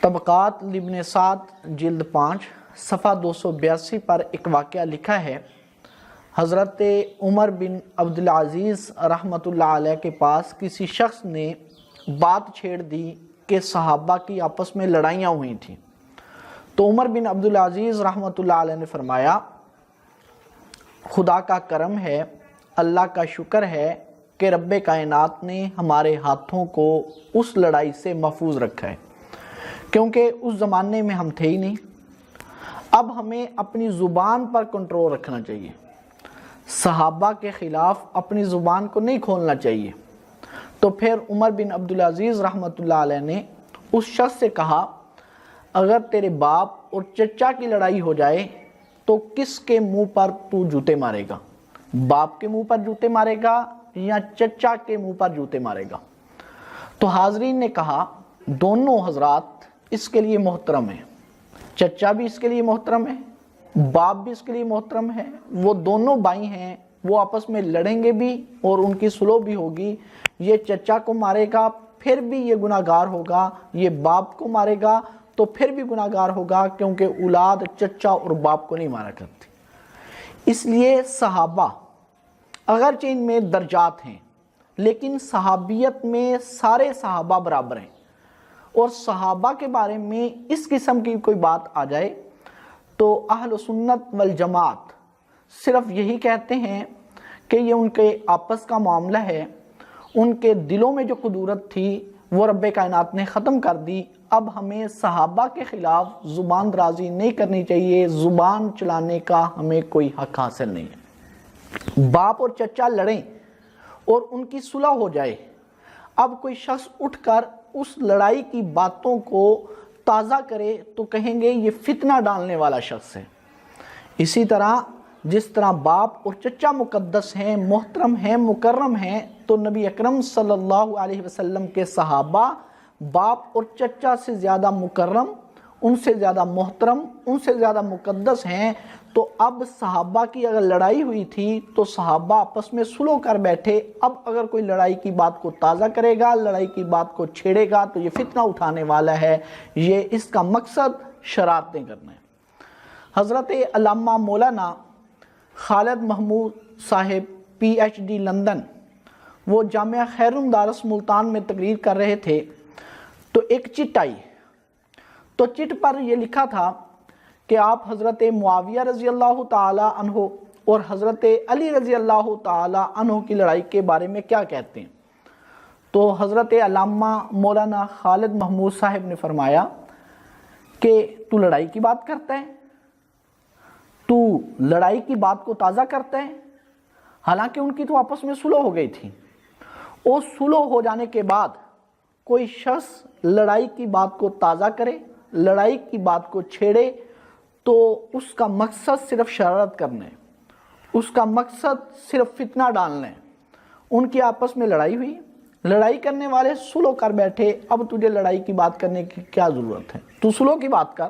طبقات ابن سعد جلد 5 صفحہ 282 پر ایک واقعہ لکھا ہے۔ حضرت عمر بن عبدالعزیز رحمۃ اللہ علیہ کے پاس کسی شخص نے بات چھیڑ دی کہ صحابہ کی آپس میں لڑائیاں ہوئی تھیں، تو عمر بن عبدالعزیز رحمۃ اللہ علیہ نے فرمایا، خدا کا کرم ہے، اللہ کا شکر ہے کہ رب کائنات نے ہمارے ہاتھوں کو اس لڑائی سے محفوظ رکھا ہے، کیونکہ اس زمانے میں ہم تھے ہی نہیں۔ اب ہمیں اپنی زبان پر کنٹرول رکھنا چاہیے، صحابہ کے خلاف اپنی زبان کو نہیں کھولنا چاہیے۔ تو پھر عمر بن عبدالعزیز رحمۃ اللہ علیہ نے اس شخص سے کہا، اگر تیرے باپ اور چچا کی لڑائی ہو جائے تو کس کے منہ پر تو جوتے مارے گا؟ باپ کے منہ پر جوتے مارے گا یا چچا کے منہ پر جوتے مارے گا؟ تو حاضرین نے کہا، دونوں حضرات اس کے لیے محترم ہیں، چچا بھی اس کے لیے محترم ہے، باپ بھی اس کے لیے محترم ہے، وہ دونوں بھائی ہیں، وہ آپس میں لڑیں گے بھی اور ان کی صلح بھی ہوگی۔ یہ چچا کو مارے گا پھر بھی یہ گناہ گار ہوگا، یہ باپ کو مارے گا تو پھر بھی گناہ گار ہوگا، کیونکہ اولاد چچا اور باپ کو نہیں مارا کرتی۔ اس لیے صحابہ اگرچہ ان میں درجات ہیں، لیکن صحابیت میں سارے صحابہ برابر ہیں، اور صحابہ کے بارے میں اس قسم کی کوئی بات آ جائے تو اہل سنت والجماعت صرف یہی کہتے ہیں کہ یہ ان کے آپس کا معاملہ ہے، ان کے دلوں میں جو قدورت تھی وہ رب کائنات نے ختم کر دی۔ اب ہمیں صحابہ کے خلاف زبان درازی نہیں کرنی چاہیے، زبان چلانے کا ہمیں کوئی حق حاصل نہیں ہے۔ باپ اور چچا لڑیں اور ان کی صلح ہو جائے، اب کوئی شخص اٹھ کر اس لڑائی کی باتوں کو تازہ کرے تو کہیں گے یہ فتنہ ڈالنے والا شخص ہے۔ اسی طرح جس طرح باپ اور چچا مقدس ہیں، محترم ہیں، مکرم ہیں، تو نبی اکرم صلی اللہ علیہ وسلم کے صحابہ باپ اور چچا سے زیادہ مکرم، ان سے زیادہ محترم، ان سے زیادہ مقدس ہیں۔ تو اب صحابہ کی اگر لڑائی ہوئی تھی تو صحابہ آپس میں صلح کر بیٹھے، اب اگر کوئی لڑائی کی بات کو تازہ کرے گا، لڑائی کی بات کو چھیڑے گا تو یہ فتنہ اٹھانے والا ہے، یہ اس کا مقصد شرارتیں کرنا ہے۔ حضرت علامہ مولانا خالد محمود صاحب پی ایچ ڈی لندن، وہ جامعہ خیرون دارس ملتان میں تقریر کر رہے تھے تو ایک چٹ آئی، تو چٹ پر یہ لکھا تھا کہ آپ حضرت معاویہ رضی اللہ تعالی عنہ اور حضرت علی رضی اللہ تعالی عنہ کی لڑائی کے بارے میں کیا کہتے ہیں؟ تو حضرت علامہ مولانا خالد محمود صاحب نے فرمایا کہ تو لڑائی کی بات کرتا ہے، تو لڑائی کی بات کو تازہ کرتا ہے، حالانکہ ان کی تو آپس میں صلح ہو گئی تھی، اور صلح ہو جانے کے بعد کوئی شخص لڑائی کی بات کو تازہ کرے، لڑائی کی بات کو چھیڑے تو اس کا مقصد صرف شرارت کرنا ہے، اس کا مقصد صرف فتنہ ڈالنا ہے۔ ان کی آپس میں لڑائی ہوئی، لڑائی کرنے والے صلح کر بیٹھے، اب تجھے لڑائی کی بات کرنے کی کیا ضرورت ہے؟ تو صلح کی بات کر۔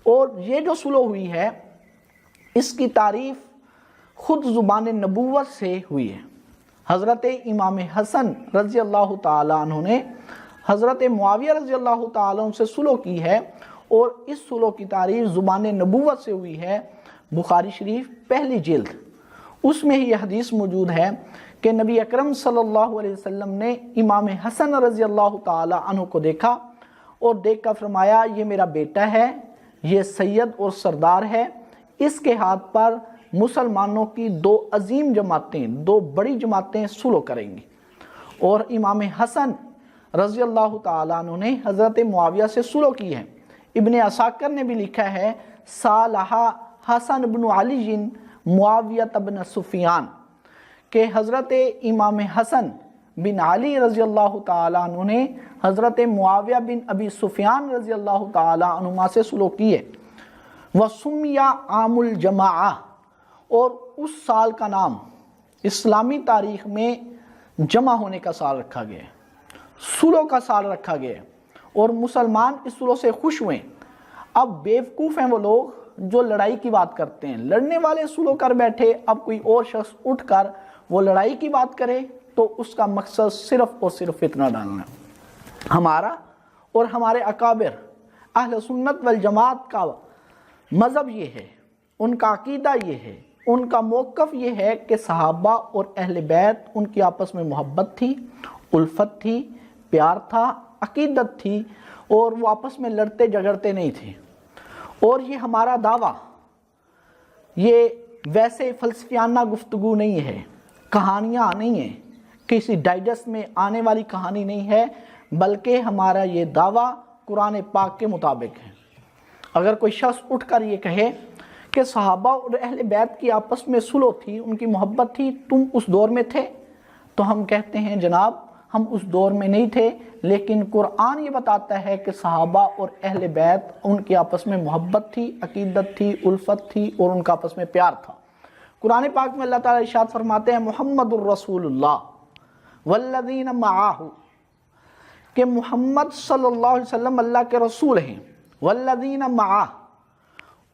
اور یہ جو صلح ہوئی ہے اس کی تعریف خود زبان نبوت سے ہوئی ہے۔ حضرت امام حسن رضی اللہ تعالیٰ عنہ نے حضرت معاویہ رضی اللہ تعالیٰ عنہ سے صلح کی ہے، اور اس صلح کی تعریف زبان نبوت سے ہوئی ہے۔ بخاری شریف پہلی جلد، اس میں یہ حدیث موجود ہے کہ نبی اکرم صلی اللہ علیہ وسلم نے امام حسن رضی اللہ تعالیٰ عنہ کو دیکھا اور دیکھ کر فرمایا، یہ میرا بیٹا ہے، یہ سید اور سردار ہے، اس کے ہاتھ پر مسلمانوں کی دو عظیم جماعتیں، دو بڑی جماعتیں صلح کریں گی۔ اور امام حسن رضی اللہ تعالیٰ عنہ نے حضرت معاویہ سے صلح کی ہے۔ ابن عساکر نے بھی لکھا ہے، صالح حسن بن علی معاویہ بن سفیان، کہ حضرت امام حسن بن علی رضی اللہ تعالیٰ عنہ نے حضرت معاویہ بن ابی سفیان رضی اللہ تعالیٰ عنہما سے صلح کی ہے۔ وَسُمِّيَ عَامُ الْجَمَاعَةِ، اور اس سال کا نام اسلامی تاریخ میں جمع ہونے کا سال رکھا گیا ہے، صلح کا سال رکھا گیا ہے، اور مسلمان اس صلح سے خوش ہوئے۔ اب بیوقوف ہیں وہ لوگ جو لڑائی کی بات کرتے ہیں، لڑنے والے صلح کر بیٹھے، اب کوئی اور شخص اٹھ کر وہ لڑائی کی بات کرے تو اس کا مقصد صرف اور صرف فتنہ ڈالنا ہے۔ ہمارا اور ہمارے اکابر اہل سنت والجماعت کا مذہب یہ ہے، ان کا عقیدہ یہ ہے، ان کا موقف یہ ہے کہ صحابہ اور اہل بیت ان کی آپس میں محبت تھی، الفت تھی، پیار تھا، عقیدت تھی، اور وہ آپس میں لڑتے جھگڑتے نہیں تھے۔ اور یہ ہمارا دعویٰ یہ ویسے فلسفیانہ گفتگو نہیں ہے، کہانیاں نہیں ہیں، کسی ڈائجسٹ میں آنے والی کہانی نہیں ہے، بلکہ ہمارا یہ دعویٰ قرآن پاک کے مطابق ہے۔ اگر کوئی شخص اٹھ کر یہ کہے کہ صحابہ اور اہل بیت کی آپس میں صلح تھی، ان کی محبت تھی، تم اس دور میں تھے، تو ہم کہتے ہیں جناب ہم اس دور میں نہیں تھے، لیکن قرآن یہ بتاتا ہے کہ صحابہ اور اہل بیت ان کی آپس میں محبت تھی، عقیدت تھی، الفت تھی، اور ان کا آپس میں پیار تھا۔ قرآن پاک میں اللہ تعالیٰ ارشاد فرماتے ہیں محمد الرسول اللہ والذین معاہ، کہ محمد صلی اللہ علیہ وسلم اللہ کے رسول ہیں، والذین معاہ،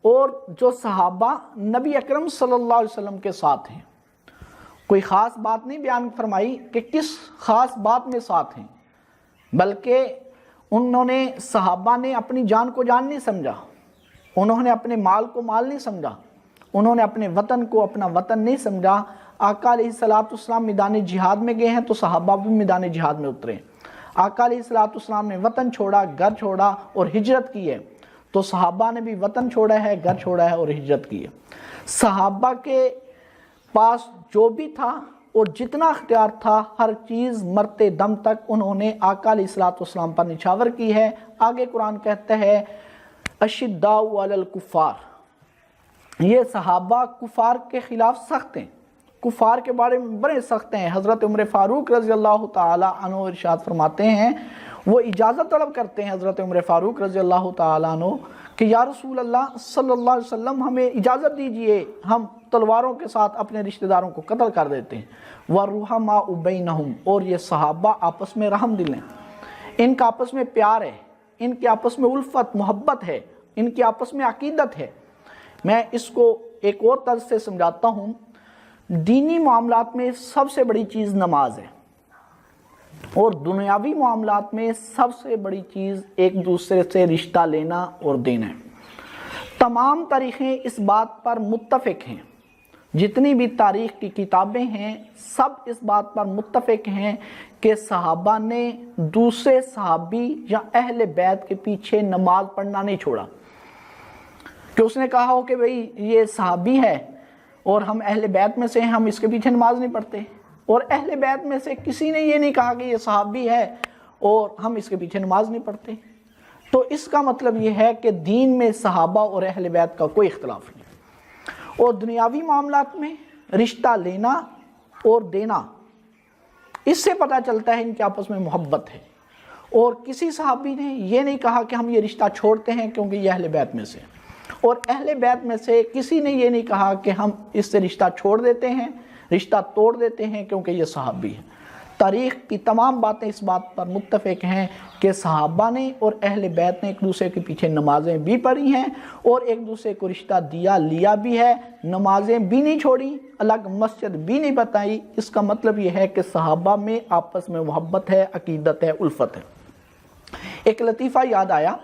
اور جو صحابہ نبی اکرم صلی اللہ علیہ وسلم کے ساتھ ہیں۔ کوئی خاص بات نہیں بیان فرمائی کہ کس خاص بات میں ساتھ ہیں، بلکہ انہوں نے صحابہ نے اپنی جان کو جان نہیں سمجھا، انہوں نے اپنے مال کو مال نہیں سمجھا، انہوں نے اپنے وطن کو اپنا وطن نہیں سمجھا۔ آقا علیہ السلام میدان جہاد میں گئے ہیں تو صحابہ بھی میدان جہاد میں اترے۔ آقا علیہ السلام نے وطن چھوڑا، گھر چھوڑا اور ہجرت کی ہے، تو صحابہ نے بھی وطن چھوڑا ہے، گھر چھوڑا ہے اور ہجرت کی ہے۔ صحابہ کے پاس جو بھی تھا اور جتنا اختیار تھا، ہر چیز مرتے دم تک انہوں نے آقا علیہ السلام پر نچھاور کی ہے۔ آگے قرآن کہتا ہے اشداء علی الکفار، یہ صحابہ کفار کے خلاف سخت ہیں، کفار کے بارے میں بڑے سخت ہیں۔ حضرت عمر فاروق رضی اللہ تعالی عنہ ارشاد فرماتے ہیں، وہ اجازت طلب کرتے ہیں حضرت عمر فاروق رضی اللہ تعالی عنہ کہ یا رسول اللہ صلی اللہ علیہ وسلم ہمیں اجازت دیجئے، ہم تلواروں کے ساتھ اپنے رشتہ داروں کو قتل کر دیتے ہیں۔ وَالرُّحَمَاءُ بَيْنَهُمْ، اور یہ صحابہ آپس میں رحم دل ہیں، ان کا آپس میں پیار ہے، ان کے آپس میں الفت محبت ہے، ان کی آپس میں عقیدت ہے۔ میں اس کو ایک اور طرز سے سمجھاتا ہوں، دینی معاملات میں سب سے بڑی چیز نماز ہے، اور دنیاوی معاملات میں سب سے بڑی چیز ایک دوسرے سے رشتہ لینا اور دینا ہے۔ تمام تاریخیں اس بات پر متفق ہیں، جتنی بھی تاریخ کی کتابیں ہیں سب اس بات پر متفق ہیں کہ صحابہ نے دوسرے صحابی یا اہل بیت کے پیچھے نماز پڑھنا نہیں چھوڑا، کہ اس نے کہا ہو کہ بھئی یہ صحابی ہے اور ہم اہل بیت میں سے ہیں، ہم اس کے پیچھے نماز نہیں پڑھتے، اور اہل بیت میں سے کسی نے یہ نہیں کہا کہ یہ صحابی ہے اور ہم اس کے پیچھے نماز نہیں پڑھتے۔ تو اس کا مطلب یہ ہے کہ دین میں صحابہ اور اہل بیت کا کوئی اختلاف نہیں، اور دنیاوی معاملات میں رشتہ لینا اور دینا، اس سے پتہ چلتا ہے ان کے آپس میں محبت ہے، اور کسی صحابی نے یہ نہیں کہا کہ ہم یہ رشتہ چھوڑتے ہیں کیونکہ یہ اہل بیت میں سے، اور اہل بیت میں سے کسی نے یہ نہیں کہا کہ ہم اس سے رشتہ چھوڑ دیتے ہیں، رشتہ توڑ دیتے ہیں کیونکہ یہ صحابی ہے۔ تاریخ کی تمام باتیں اس بات پر متفق ہیں کہ صحابہ نے اور اہل بیت نے ایک دوسرے کے پیچھے نمازیں بھی پڑھی ہیں اور ایک دوسرے کو رشتہ دیا لیا بھی ہے، نمازیں بھی نہیں چھوڑی، الگ مسجد بھی نہیں بتائی۔ اس کا مطلب یہ ہے کہ صحابہ میں آپس میں محبت ہے، عقیدت ہے، الفت ہے۔ ایک لطیفہ یاد آیا،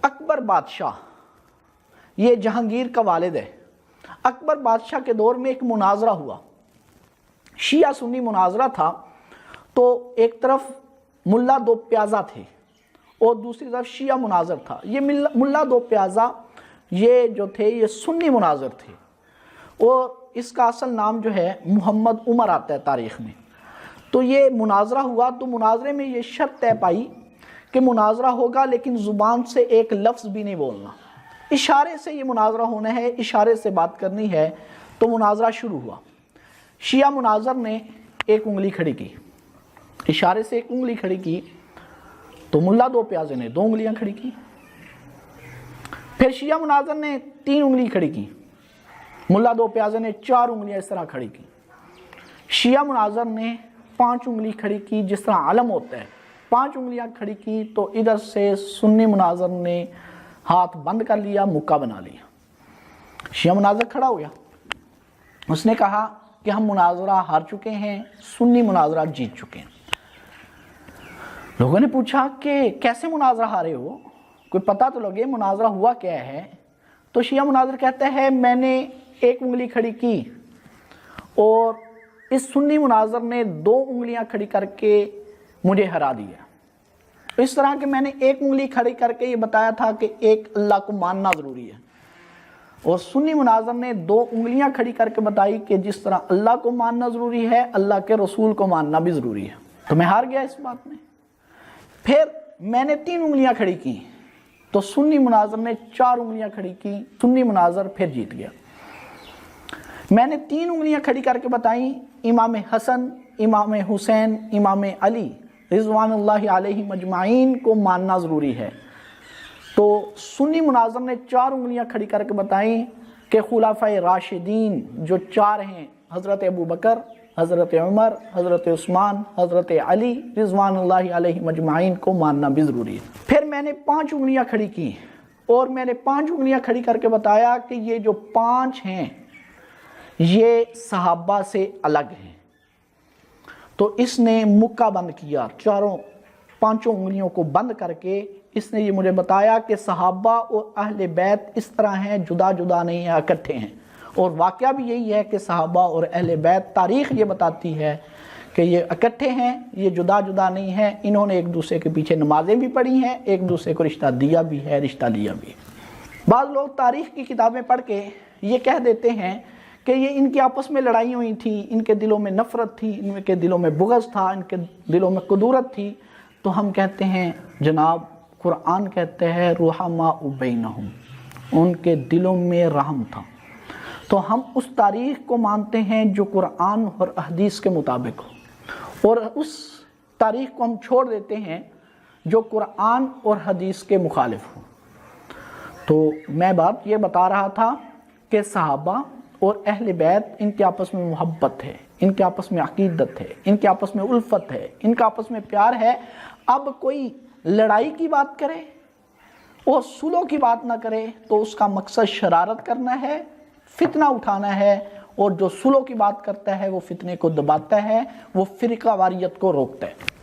اکبر بادشاہ، یہ جہانگیر کا والد ہے، اکبر بادشاہ کے دور میں ایک مناظرہ ہوا، شیعہ سنی مناظرہ تھا، تو ایک طرف ملا دو پیازہ تھے اور دوسری طرف شیعہ مناظر تھا۔ یہ ملا دو پیازہ یہ جو تھے یہ سنی مناظر تھے، اور اس کا اصل نام جو ہے محمد عمر آتا ہے تاریخ میں۔ تو یہ مناظرہ ہوا، تو مناظرے میں یہ شرط طے پائی کہ مناظرہ ہوگا لیکن زبان سے ایک لفظ بھی نہیں بولنا، اشارے سے یہ مناظرہ ہونا ہے، اشارے سے بات کرنی ہے۔ تو مناظرہ شروع ہوا، شیعہ مناظر نے ایک انگلی کھڑی کی، اشارے سے ایک انگلی کھڑی کی، تو ملا دو پیازے نے 2 انگلیاں کھڑی کی، پھر شیعہ مناظر نے 3 انگلی کھڑی کی، ملا دو پیازے نے 4 انگلیاں اس طرح کھڑی کی، شیعہ مناظر نے 5 انگلی کھڑی کی، جس طرح علم ہوتا ہے 5 انگلیاں کھڑی کی، تو ادھر سے سنی مناظر نے ہاتھ بند کر لیا، مکہ بنا لیا۔ شیعہ مناظر کھڑا ہو گیا، اس نے کہا کہ ہم مناظرہ ہار چکے ہیں، سنی مناظرہ جیت چکے ہیں۔ لوگوں نے پوچھا کہ کیسے مناظرہ ہارے ہو، کوئی پتہ تو لگے مناظرہ ہوا کیا ہے؟ تو شیعہ مناظر کہتا ہے میں نے ایک انگلی کھڑی کی اور اس سنی مناظر نے 2 انگلیاں کھڑی کر کے مجھے ہرا دیا۔ اس طرح کہ میں نے ایک انگلی کھڑی کر کے یہ بتایا تھا کہ ایک اللہ کو ماننا ضروری ہے، اور سنی مناظر نے 2 انگلیاں کھڑی کر کے بتائی کہ جس طرح اللہ کو ماننا ضروری ہے اللہ کے رسول کو ماننا بھی ضروری ہے۔ تو میں ہار گیا اس بات میں۔ پھر میں نے 3 انگلیاں کھڑی کی تو سنی مناظر نے 4 انگلیاں کھڑی کی، سنی مناظر پھر جیت گیا۔ میں نے 3 انگلیاں کھڑی کر کے بتائیں امام حسن، امام حسین، امام علی رضوان اللہ علیہ مجمعین کو ماننا ضروری ہے، تو سنی مناظر نے 4 انگلیاں کھڑی کر کے بتائیں کہ خلفائے راشدین جو 4 ہیں، حضرت ابو بکر، حضرت عمر، حضرت عثمان، حضرت علی رضوان اللہ علیہ مجمعین کو ماننا بھی ضروری ہے۔ پھر میں نے 5 انگلیاں کھڑی کی اور میں نے 5 انگلیاں کھڑی کر کے بتایا کہ یہ جو 5 ہیں یہ صحابہ سے الگ ہیں۔ تو اس نے مکہ بند کیا، 5 انگلیوں کو بند کر کے اس نے یہ مجھے بتایا کہ صحابہ اور اہل بیت اس طرح ہیں، جدا جدا نہیں ہیں، اکٹھے ہیں۔ اور واقعہ بھی یہی ہے کہ صحابہ اور اہل بیت، تاریخ یہ بتاتی ہے کہ یہ اکٹھے ہیں، یہ جدا جدا نہیں ہیں، انہوں نے ایک دوسرے کے پیچھے نمازیں بھی پڑھی ہیں، ایک دوسرے کو رشتہ دیا بھی ہے، رشتہ لیا بھی ہے۔ بعض لوگ تاریخ کی کتابیں پڑھ کے یہ کہہ دیتے ہیں کہ یہ ان کی آپس میں لڑائی ہوئی تھی، ان کے دلوں میں نفرت تھی، ان کے دلوں میں بغض تھا، ان کے دلوں میں قدورت تھی۔ تو ہم کہتے ہیں جناب قرآن کہتے ہیں رحماء بینہم، ان کے دلوں میں رحم تھا۔ تو ہم اس تاریخ کو مانتے ہیں جو قرآن اور حدیث کے مطابق ہو، اور اس تاریخ کو ہم چھوڑ دیتے ہیں جو قرآن اور حدیث کے مخالف ہو۔ تو میں بات یہ بتا رہا تھا کہ صحابہ اور اہل بیت ان کے آپس میں محبت ہے، ان کے آپس میں عقیدت ہے، ان کے آپس میں الفت ہے، ان کا آپس میں پیار ہے۔ اب کوئی لڑائی کی بات کرے اور صلح کی بات نہ کرے تو اس کا مقصد شرارت کرنا ہے، فتنہ اٹھانا ہے، اور جو صلح کی بات کرتا ہے وہ فتنے کو دباتا ہے، وہ فرقہ واریت کو روکتا ہے۔